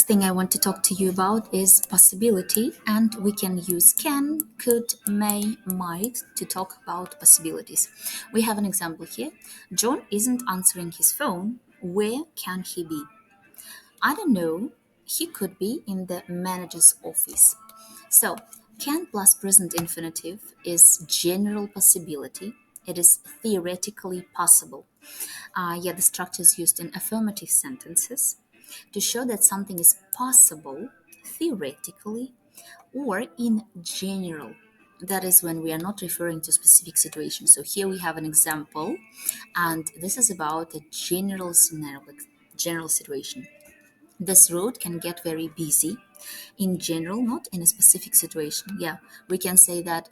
next thing I want to talk to you about is possibility, and we can use can, could, may, might to talk about possibilities. We have an example here. John isn't answering his phone. Where can he be? I don't know. He could be in the manager's office. So, can plus present infinitive is general possibility. It is theoretically possible. Yet the structure is used in affirmative sentences to show that something is possible theoretically or in general. That is when we are not referring to specific situations. So here we have an example, and this is about a general scenario, like general situation. This road can get very busy in general, not in a specific situation. Yeah, we can say that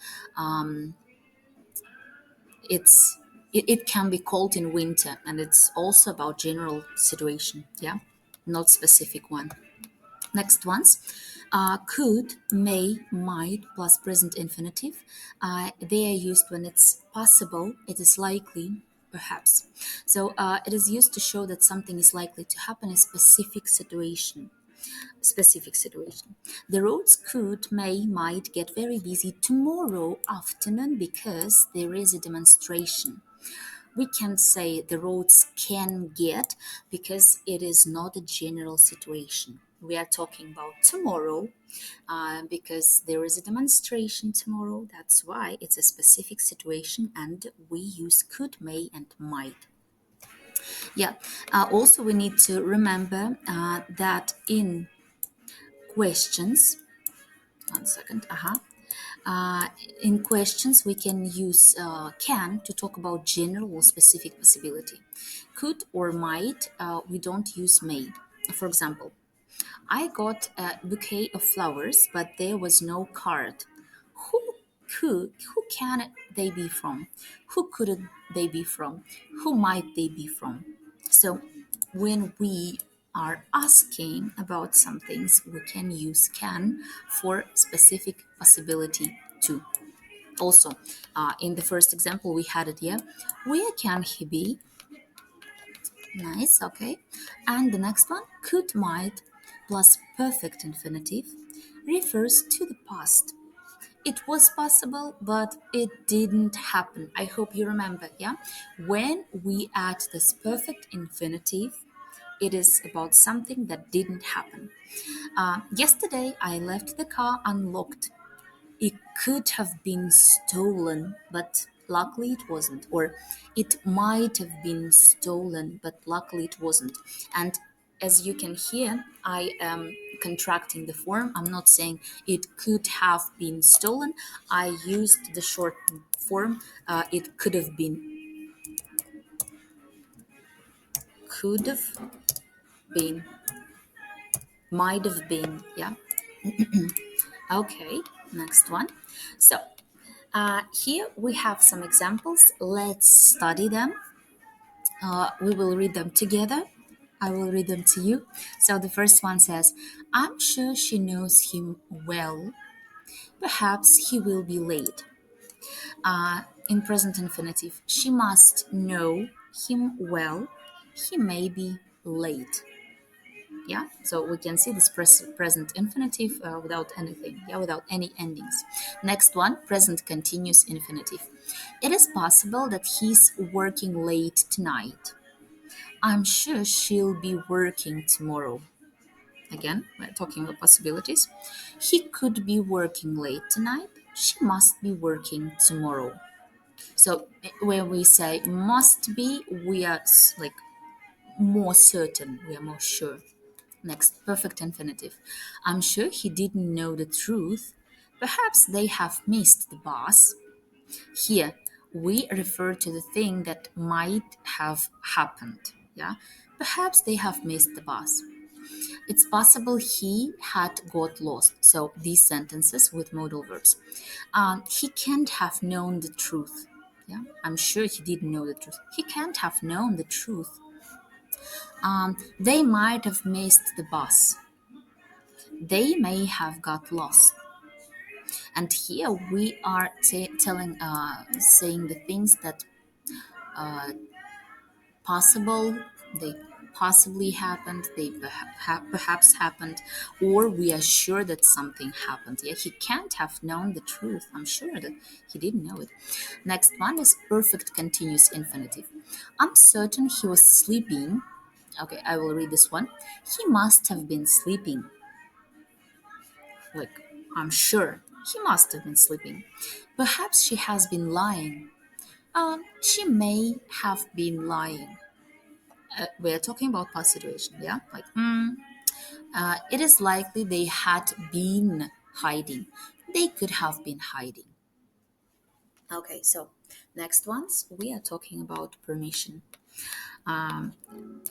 it can be cold in winter, and it's also about general situation. Yeah, not specific one. Next ones, could, may, might plus present infinitive. They are used when it's possible, it is likely, perhaps. So it is used to show that something is likely to happen in a specific situation. Specific situation. The roads could, may, might get very busy tomorrow afternoon because there is a demonstration. We can say the roads can get because it is not a general situation. We are talking about tomorrow because there is a demonstration tomorrow. That's why it's a specific situation, and we use could, may, and might. Yeah. Also, we need to remember that in questions, one second, in questions, we can use can to talk about general or specific possibility. Could or might, we don't use may. For example, I got a bouquet of flowers, but there was no card. Who can they be from? Who could they be from? Who might they be from? So when we are asking about some things, we can use can for specific possibility too. Also, in the first example, we had it here. Where can he be? Nice, okay. And the next one, could, might plus perfect infinitive refers to the past. It was possible, but it didn't happen. I hope you remember, yeah? When we add this perfect infinitive, it is about something that didn't happen. Yesterday, I left the car unlocked. It could have been stolen, but luckily it wasn't. Or it might have been stolen, but luckily it wasn't. And as you can hear, I am contracting the form. I'm not saying it could have been stolen. I used the short form. It could have been. Could have been. Might have been. Yeah. Okay. Next one. So here we have some examples. Let's study them. We will read them together. I will read them to you. So the first one says, I'm sure she knows him well. Perhaps he will be late. In present infinitive, she must know him well. He may be late. Yeah, so we can see this present infinitive without anything, yeah, without any endings. Next one, present continuous infinitive. It is possible that he's working late tonight. I'm sure she'll be working tomorrow. Again, we're talking about possibilities. He could be working late tonight. She must be working tomorrow. So when we say must be, we are like more certain, we are more sure. Next, perfect infinitive. I'm sure he didn't know the truth. Perhaps they have missed the bus. Here, we refer to the thing that might have happened. Yeah, perhaps they have missed the bus. It's possible he had got lost. So these sentences with modal verbs. He can't have known the truth. Yeah, I'm sure he didn't know the truth. He can't have known the truth. They might have missed the bus. They may have got lost. And here we are saying the things that possible, they possibly happened, they perhaps happened, or we are sure that something happened. Yeah, he can't have known the truth. I'm sure that he didn't know it. Next one is perfect continuous infinitive. I'm certain he was sleeping. Okay, I will read this one. He must have been sleeping. Like, I'm sure he must have been sleeping. Perhaps she has been lying. She may have been lying. We're talking about past situation, yeah? Like, it is likely they had been hiding. They could have been hiding. Okay, so next ones, we are talking about permission.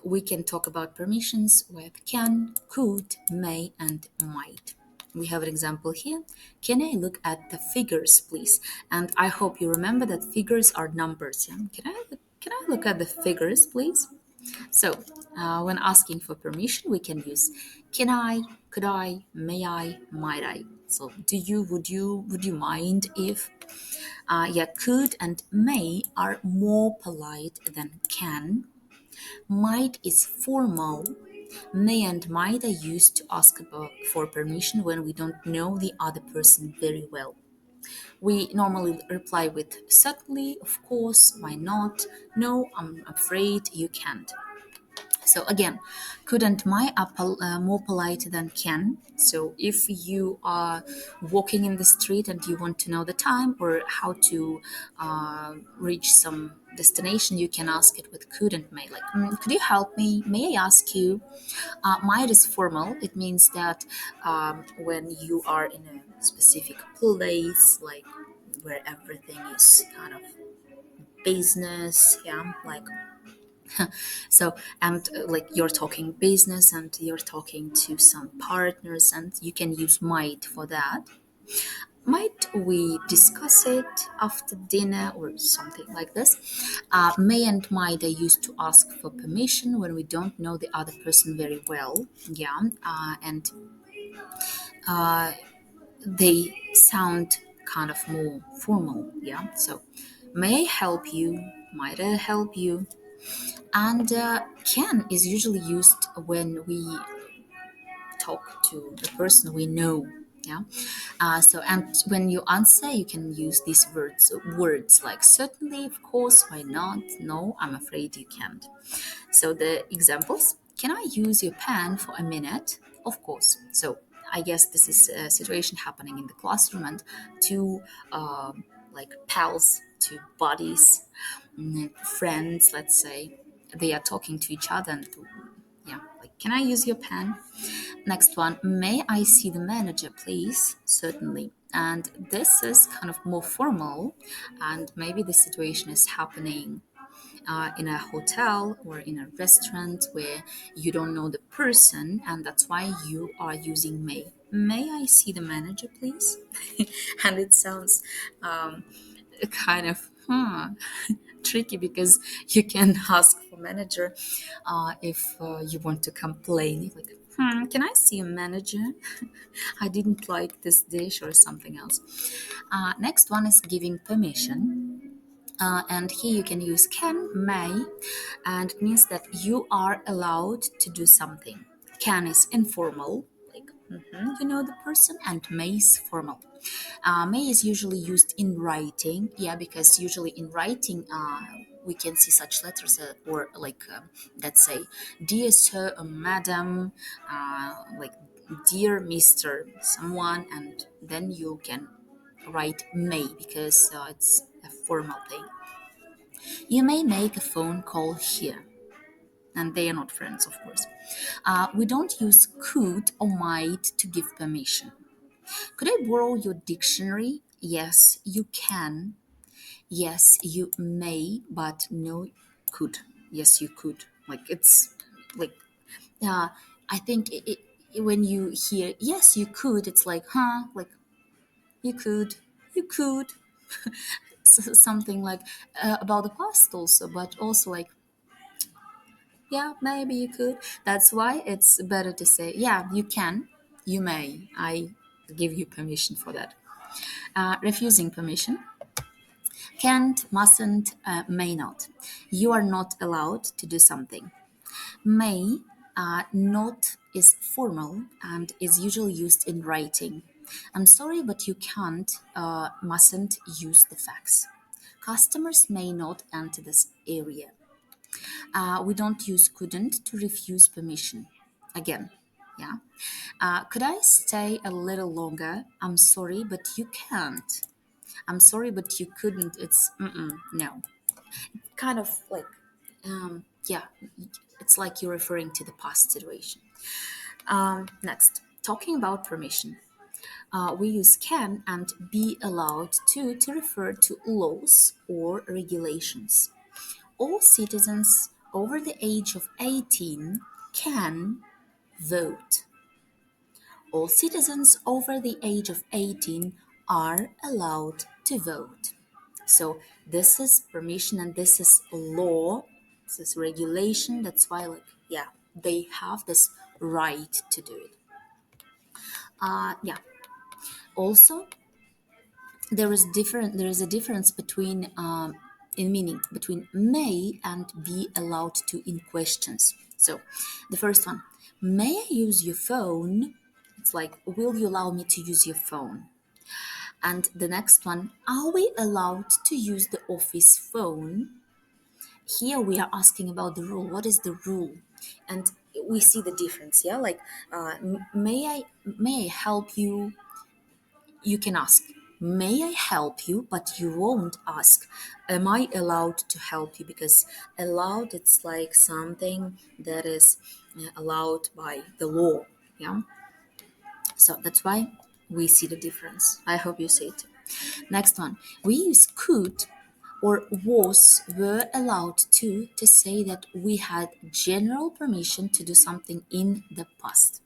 We can talk about permissions with can, could, may, and might. We have an example here. Can I look at the figures, please? And I hope you remember that figures are numbers. Yeah? Can I look at the figures, please? So, when asking for permission, we can use can I, could I, may I, might I. So, do you, would you mind if? Yeah, could and may are more polite than can. Might is formal. May and might are used to ask for permission when we don't know the other person very well. We normally reply with certainly, of course, why not, no, I'm afraid you can't. So again, couldn't my are more polite than can. So if you are walking in the street and you want to know the time or how to reach some destination, you can ask it with could and may. Like, could you help me? May I ask you? Might is formal. It means that when you are in a specific place, like where everything is kind of business, yeah, like so, and like you're talking business and you're talking to some partners, and you can use might for that. Might we discuss it after dinner or something like this? May and might are used to ask for permission when we don't know the other person very well. Yeah, and they sound kind of more formal. Yeah, so may I help you? Might I help you? And can is usually used when we talk to the person we know. Yeah. So and when you answer, you can use these words like certainly, of course, why not? No, I'm afraid you can't. So the examples: can I use your pen for a minute? Of course. So I guess this is a situation happening in the classroom, and two like pals, two buddies, friends, let's say, they are talking to each other and yeah, like, can I use your pen? Next one, may I see the manager, please? Certainly. And this is kind of more formal, and maybe the situation is happening in a hotel or in a restaurant where you don't know the person, and that's why you are using may. May I see the manager, please? And it sounds kind of tricky because you can ask for manager if you want to complain. Like, can I see a manager? I didn't like this dish or something else. Next one is giving permission. And here you can use can, may, and it means that you are allowed to do something. Can is informal, like you know the person, and may is formal. May is usually used in writing, yeah, because usually in writing we can see such letters or like let's say, dear sir or madam, like dear Mr. someone, and then you can write may because it's a formal thing. You may make a phone call here. And they are not friends, of course. We don't use could or might to give permission. Could I borrow your dictionary? Yes, you can. Yes, you may, but no, could. Yes, you could. Like it's like, uh, I think when you hear yes, you could, it's like, huh, like you could, something like about the past also, but also like yeah, maybe you could. That's why it's better to say, yeah, you can, you may. I give you permission for that. Refusing permission: can't, mustn't, may not. You are not allowed to do something. May not is formal and is usually used in writing. I'm sorry, but you mustn't use the fax. Customers may not enter this area. We don't use couldn't to refuse permission. Again, yeah. Could I stay a little longer? I'm sorry, but you can't. I'm sorry, but you couldn't. It's no. Kind of like, yeah, it's like you're referring to the past situation. Next, talking about permission. We use can and be allowed to refer to laws or regulations. All citizens over the age of 18 can vote. All citizens over the age of 18 are allowed to vote. So this is permission and this is law. This is regulation. That's why, like, yeah, they have this right to do it. Yeah. Also, there is a difference between in meaning between may and be allowed to in questions. So the first one, may I use your phone? It's like, will you allow me to use your phone? And the next one, are we allowed to use the office phone? Here we are asking about the rule. What is the rule? And we see the difference. Yeah, like, may I help you? You can ask, may I help you? But you won't ask, am I allowed to help you? Because allowed, it's like something that is allowed by the law. Yeah. So that's why we see the difference. I hope you see it. Next one, we use could or were allowed to say that we had general permission to do something in the past.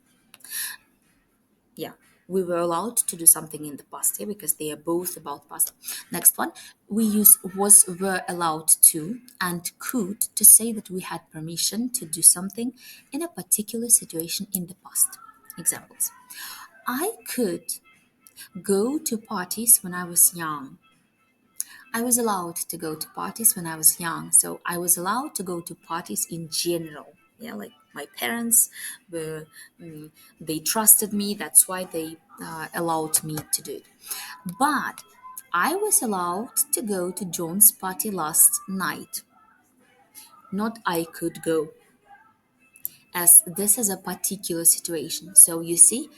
Yeah, we were allowed to do something in the past, yeah, because they are both about past. Next one, we use were allowed to and could to say that we had permission to do something in a particular situation in the past. Examples, I could go to parties when I was young. I was allowed to go to parties when I was young, so I was allowed to go to parties in general. Yeah, like my parents were, they trusted me. That's why they allowed me to do it. But I was allowed to go to John's party last night. Not I could go, as this is a particular situation. So you see,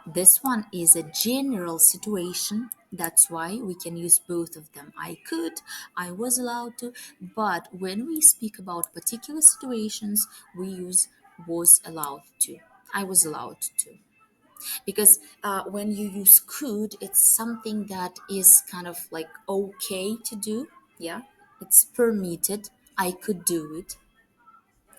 this one is a general situation. That's why we can use both of them. I could, I was allowed to, but when we speak about particular situations, we use was allowed to. I was allowed to. Because when you use could, it's something that is kind of like okay to do. Yeah, it's permitted. I could do it.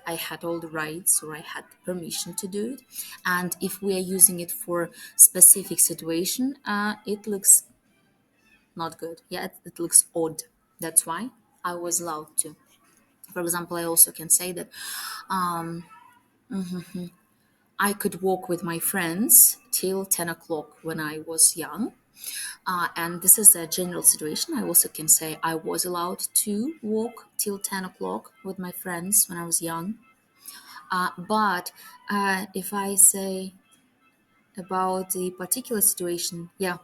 I had all the rights or I had the permission to do it. And if we are using it for specific situation, it looks not good. Yeah, it looks odd. That's why I was allowed to. For example, I also can say that I could walk with my friends till 10 o'clock when I was young. And this is a general situation. I also can say I was allowed to walk till 10 o'clock with my friends when I was young. But if I say about the particular situation, yeah,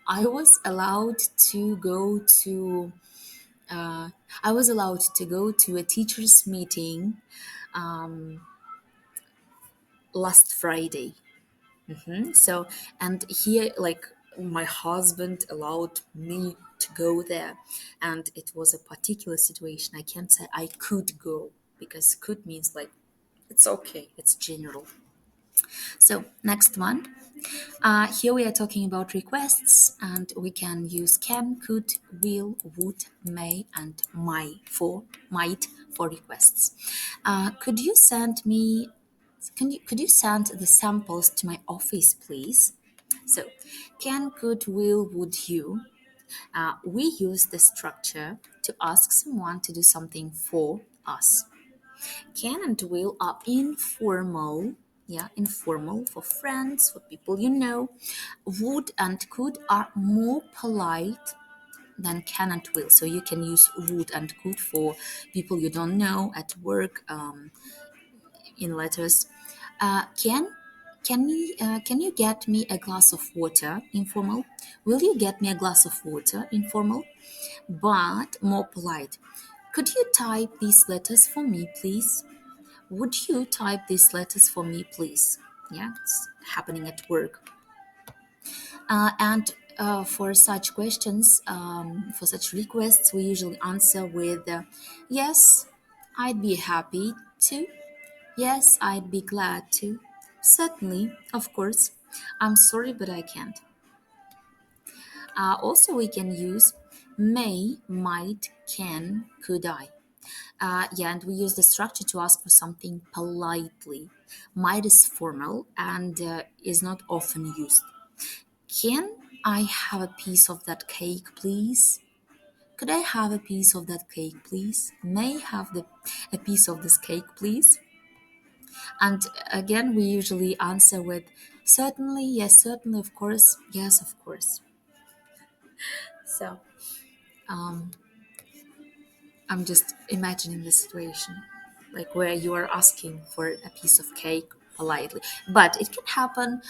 I was allowed to go to. I was allowed to go to a teachers' meeting last Friday. So, and here, like, my husband allowed me to go there, and it was a particular situation. I can't say I could go because could means like it's okay. It's general. So next one. Here we are talking about requests, and we can use can, could, will, would, may, and might for requests. Could you send me? Could you send the samples to my office, please? So, can, could, will, would you? We use the structure to ask someone to do something for us. Can and will are informal, yeah, informal for friends, for people you know. Would and could are more polite, than can and will. So you can use would and could for people you don't know at work, in letters. Can can you get me a glass of water? Informal. Will you get me a glass of water? Informal, but more polite. Could you type these letters for me, please? Would you type these letters for me, please? Yeah, it's happening at work. And for such questions, for such requests, we usually answer with yes, I'd be happy to. Yes, I'd be glad to. Certainly, of course. I'm sorry, but I can't. Also, we can use may, might, can, could I. Yeah, and we use the structure to ask for something politely. Might is formal and is not often used. Can I have a piece of that cake, please? Could I have a piece of that cake, please? May I have a piece of this cake, please? And again, we usually answer with certainly, yes, certainly, of course, yes, of course. So I'm just imagining the situation, like where you are asking for a piece of cake politely. But it can happen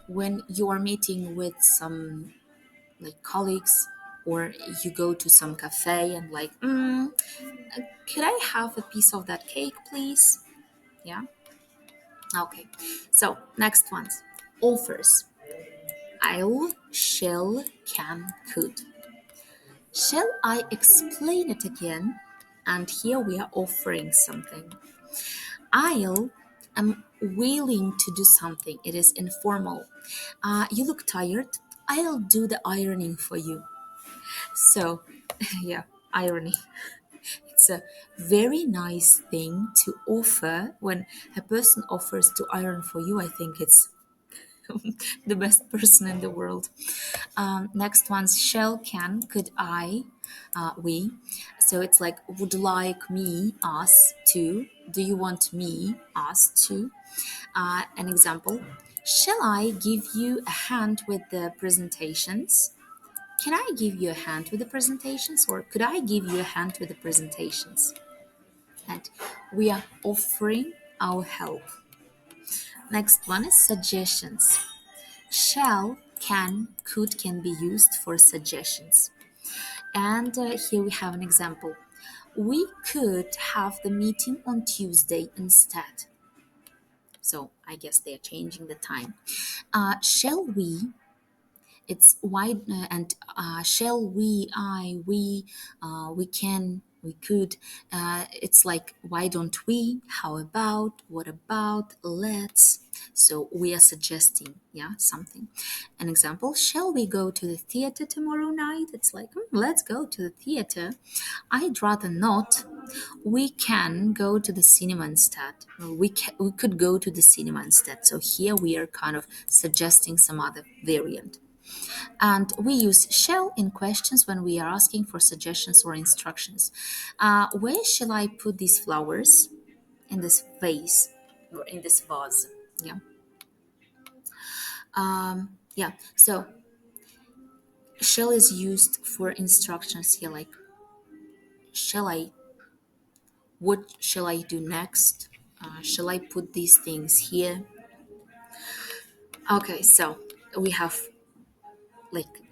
when you are meeting with some like colleagues, or you go to some cafe and like, could I have a piece of that cake, please? Yeah. Okay. So next ones, offers. I'll, shall, can, could. Shall I explain it again? And here we are offering something. I'll am willing to do something. It is informal. You look tired. I'll do the ironing for you. So, yeah, irony. It's a very nice thing to offer. When a person offers to iron for you, I think it's the best person in the world. Next one's shall, can, could I, we. So it's like, would you like me, us, to? Do you want me, us, to? An example, shall I give you a hand with the presentations? Can I give you a hand with the presentations? Or could I give you a hand with the presentations? And we are offering our help. Next one is suggestions. Shall, can, could can be used for suggestions. And here we have an example. We could have the meeting on Tuesday instead. So I guess they're changing the time. Shall we? It's why and shall we? We can. We could. It's like, why don't we? How about? What about? Let's. So we are suggesting, yeah, something. An example, shall we go to the theater tomorrow night? It's like, let's go to the theater. I'd rather not. We can go to the cinema instead. We could go to the cinema instead. So here we are kind of suggesting some other variant. And we use shall in questions when we are asking for suggestions or instructions. Where shall I put these flowers? In this vase or in this vase? Yeah. Yeah. So shall is used for instructions here, like shall I? What shall I do next? Shall I put these things here? Okay, so we have like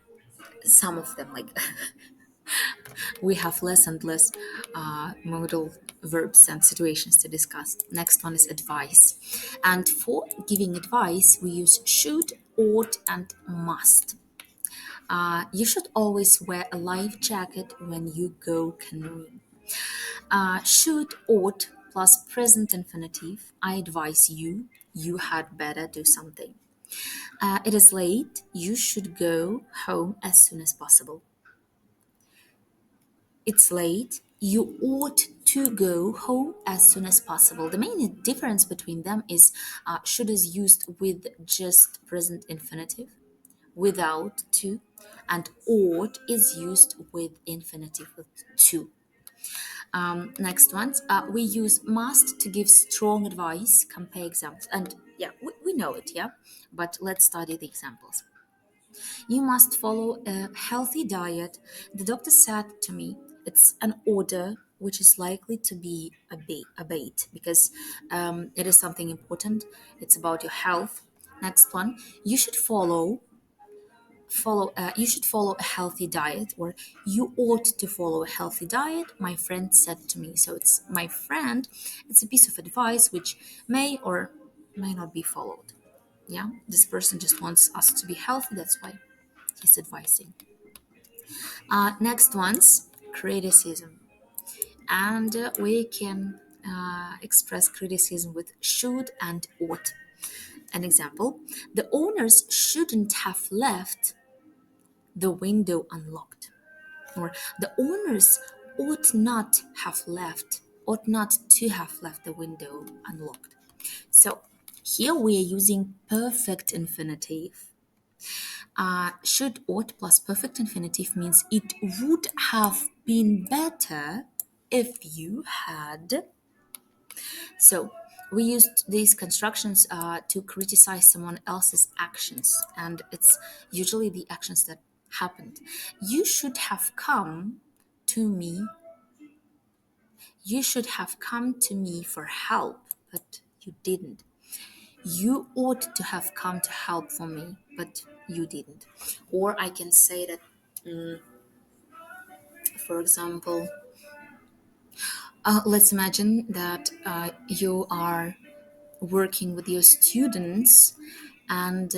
some of them, like we have less and less modal verbs and situations to discuss. Next one is advice. And for giving advice, we use should, ought, and must. You should always wear a life jacket when you go canoeing. Should, ought, plus present infinitive. I advise you, you had better do something. It is late, you should go home as soon as possible. It's late, you ought to go home as soon as possible. The main difference between them is should is used with just present infinitive, without to, and ought is used with infinitive with to. Next ones, we use must to give strong advice. Compare examples, and yeah, we know it, yeah, but let's study the examples. You must follow a healthy diet. The doctor said to me, it's an order which is likely to be obeyed because it is something important. It's about your health. Next one, you should follow a healthy diet, or you ought to follow a healthy diet, my friend said to me. So it's my friend, it's a piece of advice which may or may not be followed. Yeah, this person just wants us to be healthy, that's why he's advising. Next one's criticism, and we can express criticism with should and ought. An example, the owners shouldn't have left the window unlocked, or the owners ought not to have left the window unlocked. So here we are using perfect infinitive. Should ought plus perfect infinitive means it would have been better if you had. So we used these constructions to criticize someone else's actions, and it's usually the actions that happened. You should have come to me. You should have come to me for help, but you didn't. You ought to have come to help for me, but you didn't. Or I can say that, for example, let's imagine that you are working with your students, and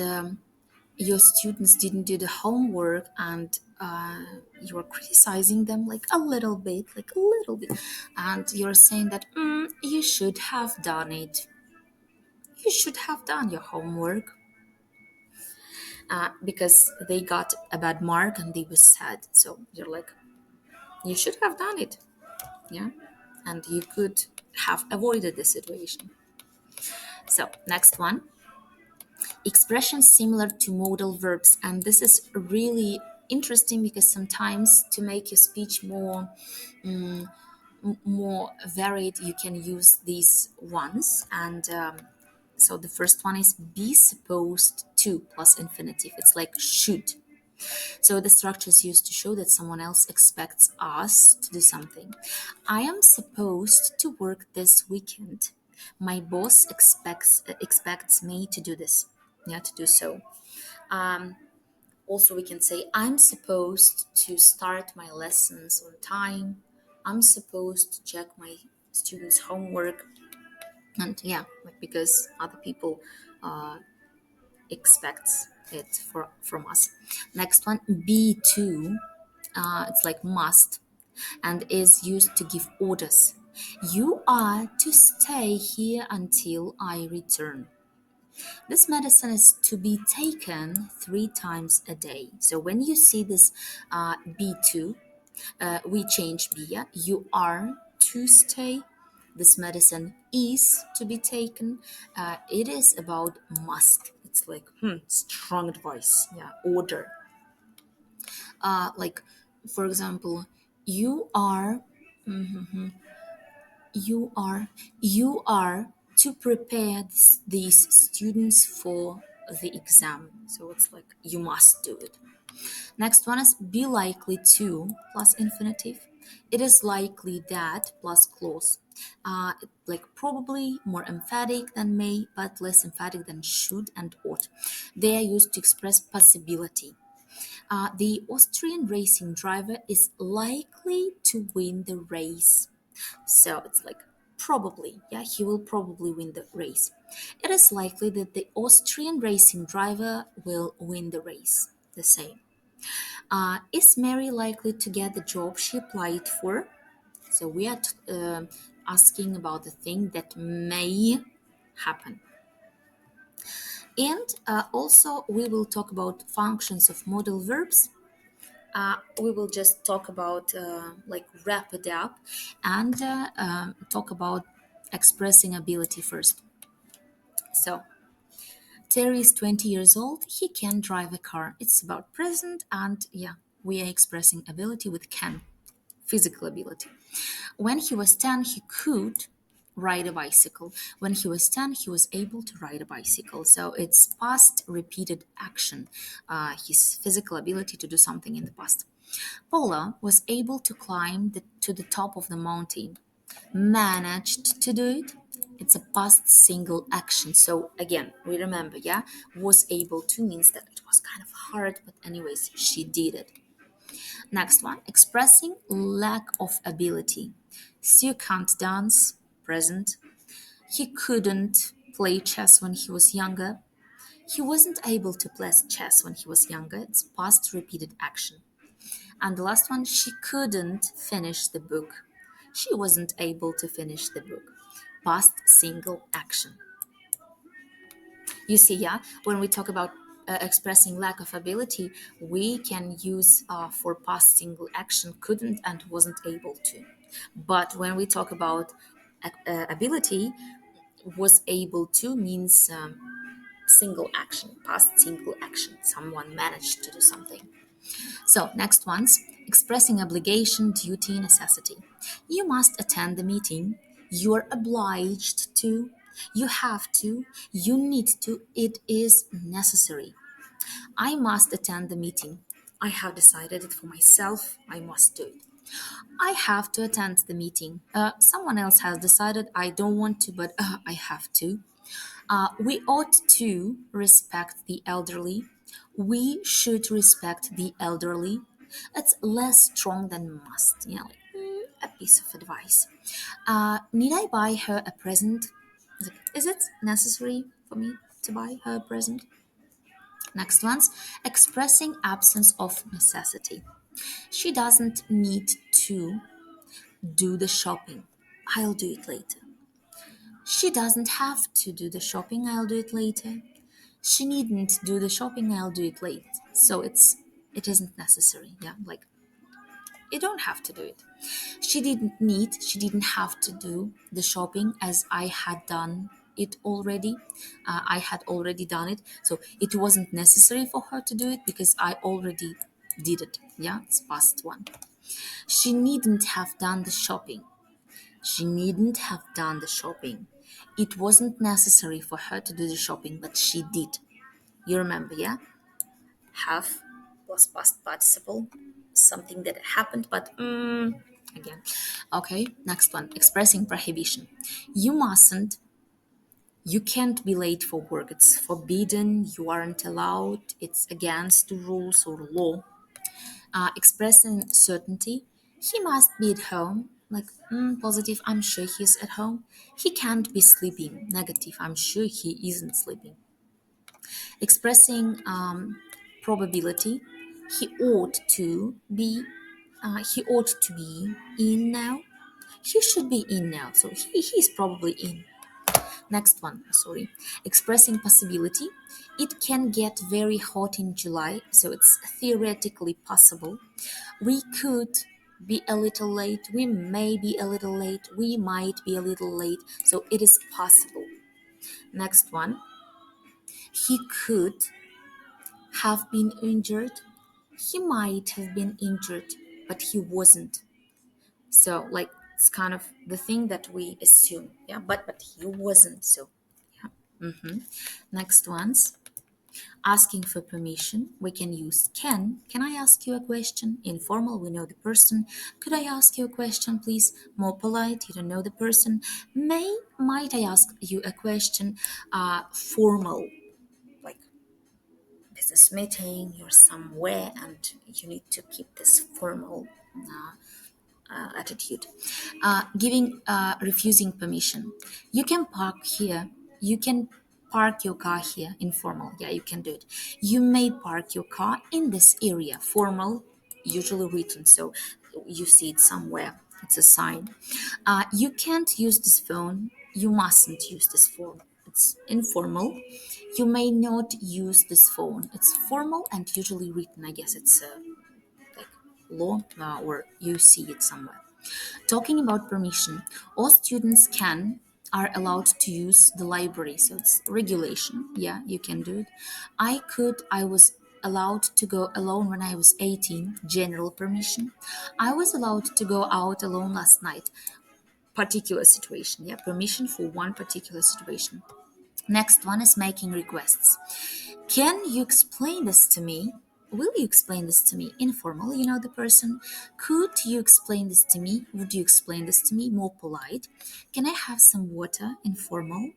your students didn't do the homework, and you're criticizing them like a little bit, and you're saying that you should have done it. You should have done your homework, because they got a bad mark and they were sad. So you're like, you should have done it, yeah, and you could have avoided the situation. So next one, expressions similar to modal verbs, and this is really interesting because sometimes to make your speech more varied, you can use these ones. And so the first one is be supposed to plus infinitive. It's like should. So the structure is used to show that someone else expects us to do something. I am supposed to work this weekend. My boss expects me to do this. Yeah, to do so. Also, we can say I'm supposed to start my lessons on time. I'm supposed to check my students' homework, and yeah, like because other people expects it from us. Next one, be to. It's like must, and is used to give orders. You are to stay here until I return. This medicine is to be taken 3 times a day. So when you see this be to, we change be. Yeah? You are to stay. This medicine is to be taken. It is about must. It's like strong advice. Yeah, order. Like for example, you are you are you are to prepare these students for the exam. So it's like you must do it. Next one is be likely to plus infinitive. It is likely that plus clause. Like probably more emphatic than may, but less emphatic than should and ought. They are used to express possibility. The Austrian racing driver is likely to win the race. So it's like probably, yeah, he will probably win the race. It is likely that the Austrian racing driver will win the race. The same. Is Mary likely to get the job she applied for? So we are asking about the thing that may happen. And also, we will talk about functions of modal verbs. We will just talk about, like, wrap it up and talk about expressing ability first. So, Terry is 20 years old. He can drive a car. It's about present, and yeah, we are expressing ability with can, physical ability. When he was 10, he could. ride a bicycle. When he was 10, he was able to ride a bicycle. So it's past repeated action, his physical ability to do something in the past. Paula was able to climb to the top of the mountain. Managed to do it. It's a past single action. So again, we remember, yeah, was able to means that it was kind of hard, but anyways, she did it. Next one, expressing lack of ability. Stu can't dance, present. He couldn't play chess when he was younger. He wasn't able to play chess when he was younger. It's past repeated action. And the last one, she couldn't finish the book. She wasn't able to finish the book. Past single action. You see, yeah, when we talk about expressing lack of ability, we can use for past single action couldn't and wasn't able to. But when we talk about ability, was able to means single action, past single action. Someone managed to do something. So, next one's expressing obligation, duty, necessity. You must attend the meeting. You're obliged to. You have to. You need to. It is necessary. I must attend the meeting. I have decided it for myself. I must do it. I have to attend the meeting. Someone else has decided I don't want to, but I have to. We ought to respect the elderly. We should respect the elderly. It's less strong than must, like a piece of advice. Need I buy her a present? Is it necessary for me to buy her a present? Next one's expressing absence of necessity. She doesn't need to do the shopping. I'll do it later. She doesn't have to do the shopping. I'll do it later. She needn't do the shopping. I'll do it late. So it isn't necessary. Yeah, like you don't have to do it. She didn't have to do the shopping as I had done it already. I had already done it. So it wasn't necessary for her to do it because I already did it. Yeah, it's past one. She needn't have done the shopping. She needn't have done the shopping. It wasn't necessary for her to do the shopping, but she did. You remember, yeah? Have was past participle, something that happened, but again. Okay, next one. Expressing prohibition. You mustn't, you can't be late for work. It's forbidden, you aren't allowed, it's against the rules or law. Expressing certainty. He must be at home. Like, positive, I'm sure he's at home. He can't be sleeping. Negative, I'm sure he isn't sleeping. Expressing probability. He ought to be. He ought to be in now. He should be in now. So he's probably in. Next one, sorry. Expressing possibility. It can get very hot in July, so it's theoretically possible. We could be a little late. We may be a little late. We might be a little late. So it is possible. Next one. He could have been injured. He might have been injured, but he wasn't. So like it's kind of the thing that we assume. Yeah, but he wasn't. So yeah. Next ones. Asking for permission, we can use can. Can I ask you a question? Informal, we know the person. Could I ask you a question, please? More polite, you don't know the person. Might I ask you a question? Formal, like business meeting, you're somewhere and you need to keep this formal attitude. Refusing permission. You can park here. You can park your car here. Informal. Yeah, you can do it. You may park your car in this area. Formal, usually written. So you see it somewhere. It's a sign. You can't use this phone. You mustn't use this phone. It's informal. You may not use this phone. It's formal and usually written. I guess it's like law or you see it somewhere. Talking about permission, all students are allowed to use the library, so it's regulation. Yeah, you can do it. I was allowed to go alone when I was 18, general permission. I was allowed to go out alone last night. particular situation. Yeah, permission for one particular situation. Next one is making requests. Can you explain this to me? Will you explain this to me? Informal, you know the person. Could you explain this to me? Would you explain this to me? More polite. Can I have some water? Informal.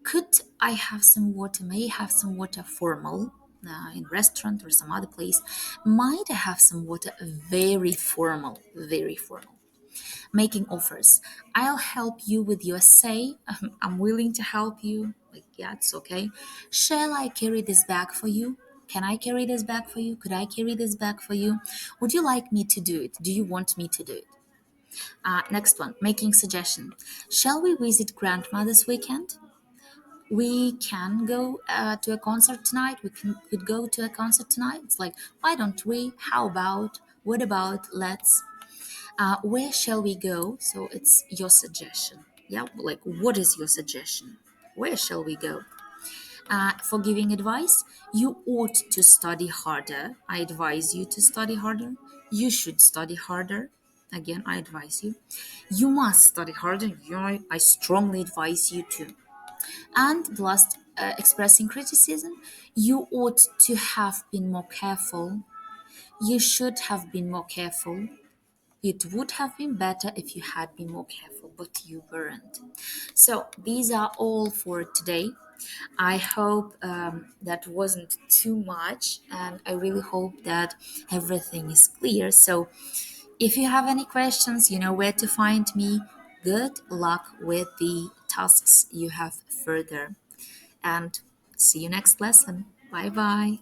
Could I have some water? May I have some water? Formal. In restaurant or some other place. Might I have some water? Very formal. Very formal. Making offers. I'll help you with your essay. I'm willing to help you. Like, yeah, it's okay. Shall I carry this bag for you? Can I carry this bag for you? Could I carry this bag for you? Would you like me to do it? Do you want me to do it? Next one, making suggestion. Shall we visit grandma this weekend? We can go to a concert tonight. Could go to a concert tonight. It's like, why don't we? How about? What about? Let's. Where shall we go? So it's your suggestion. Yeah, like what is your suggestion? Where shall we go? For giving advice, you ought to study harder. I advise you to study harder. You should study harder. Again, I advise you. You must study harder. I strongly advise you to. And the last, expressing criticism, you ought to have been more careful. You should have been more careful. It would have been better if you had been more careful, but you weren't. So these are all for today. I hope that wasn't too much, and I really hope that everything is clear. So if you have any questions, you know where to find me. Good luck with the tasks you have further, and see you next lesson. Bye bye.